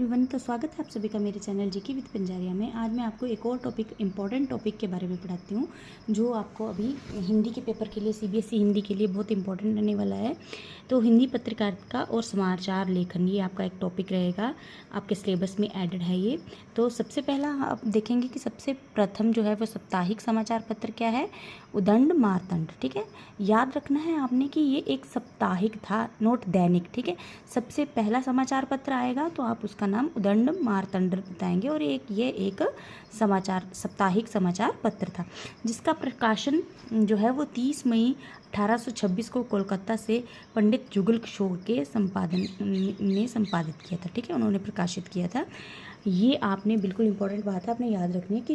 Everyone, तो स्वागत है आप सभी का मेरे चैनल जीके विद पंजारिया में। आज मैं आपको एक और इम्पॉर्टेंट टॉपिक के बारे में पढ़ाती हूँ जो आपको अभी हिंदी के पेपर के लिए सीबीएसई हिंदी के लिए बहुत इंपॉर्टेंट रहने वाला है। तो हिंदी पत्रकारिता और समाचार लेखन, ये आपका एक टॉपिक रहेगा, आपके सिलेबस में एडेड है ये। तो सबसे पहला आप देखेंगे कि सबसे प्रथम जो है वो साप्ताहिक समाचार पत्र क्या है, उदंड मार्तंड। ठीक है, याद रखना है आपने कि ये एक साप्ताहिक था, नोट दैनिक। ठीक है, सबसे पहला समाचार पत्र आएगा तो आप उसका नाम उदंड मार्तंड बताएंगे। और ये एक साप्ताहिक समाचार पत्र था जिसका प्रकाशन जो है वो 30 मई 1826 को कोलकाता से पंडित जुगल किशोर के संपादित किया था। ठीक है, उन्होंने प्रकाशित किया था। ये आपने बिल्कुल इंपॉर्टेंट बात है, आपने याद रखनी है कि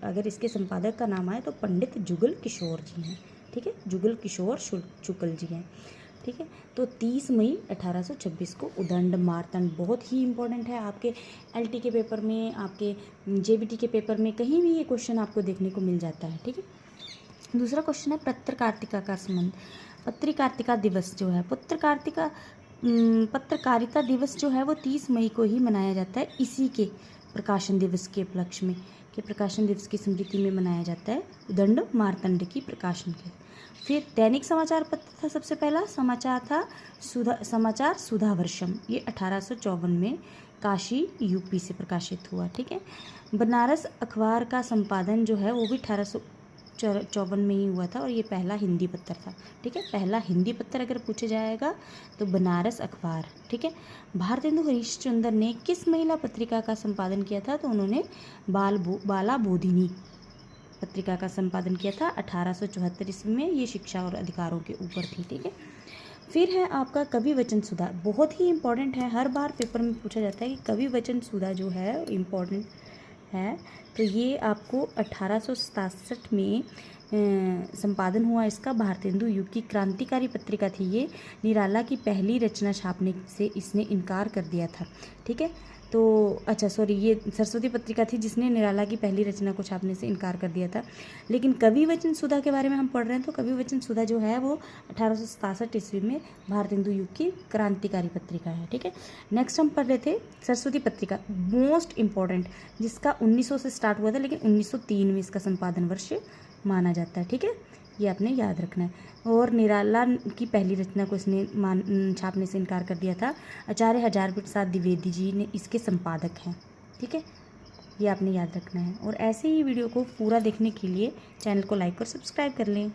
अगर इसके संपादक का नाम आए तो पंडित जुगल किशोर जी हैं। ठीक है, जुगल किशोर शुक्ल जी हैं। ठीक है, तो 30 मई 1826 को उदंड मार्तंड बहुत ही इंपॉर्टेंट है। आपके एलटी के पेपर में, आपके जेबीटी के पेपर में कहीं भी ये क्वेश्चन आपको देखने को मिल जाता है। ठीक है, दूसरा क्वेश्चन है पत्रकारिता का संबंध। पत्रकारिता दिवस जो है, पत्रकारिता दिवस जो है वो 30 मई को ही मनाया जाता है। इसी के प्रकाशन दिवस के उपलक्ष्य में, के प्रकाशन दिवस की स्मृति में मनाया जाता है उदंड मार्तंड की प्रकाशन के। फिर दैनिक समाचार पत्र था सबसे पहला, समाचार सुधावर्षम। ये 1854 में काशी यूपी से प्रकाशित हुआ। ठीक है, बनारस अखबार का संपादन जो है वो भी 1854 में ही हुआ था और ये पहला हिंदी पत्र था। ठीक है, पहला हिंदी पत्र अगर पूछा जाएगा तो बनारस अखबार। ठीक है, भारतेंदु हरिश्चंद्र ने किस महिला पत्रिका का संपादन किया था, तो उन्होंने बाला बोधिनी पत्रिका का संपादन किया था 1874 ईस्वी में। ये शिक्षा और अधिकारों के ऊपर थी। ठीक है, फिर है आपका कवि वचन सुधा, बहुत ही इंपॉर्टेंट है, हर बार पेपर में पूछा जाता है कि कवि वचन सुधा जो है इम्पॉर्टेंट है। तो ये आपको 1867 में संपादन हुआ इसका। भारतेंदु युग की क्रांतिकारी पत्रिका थी ये। निराला की पहली रचना छापने से इसने इनकार कर दिया था। ठीक है, तो अच्छा सॉरी, ये सरस्वती पत्रिका थी जिसने निराला की पहली रचना को छापने से इनकार कर दिया था। लेकिन कवि वचन सुधा के बारे में हम पढ़ रहे हैं, तो कवि वचन सुधा जो है वो 1867 ईस्वी में भारतेंदु युग की क्रांतिकारी पत्रिका है। ठीक है, नेक्स्ट हम पढ़ रहे थे सरस्वती पत्रिका, मोस्ट इंपॉर्टेंट, जिसका 1900 से स्टार्ट हुआ था लेकिन 1903 में इसका संपादन वर्ष माना जाता है। ठीक है, ये आपने याद रखना है। और निराला की पहली रचना को इसने छापने से इनकार कर दिया था। आचार्य हजार प्रसाद द्विवेदी जी ने इसके संपादक हैं। ठीक है, ये आपने याद रखना है। और ऐसे ही वीडियो को पूरा देखने के लिए चैनल को लाइक और सब्सक्राइब कर लें।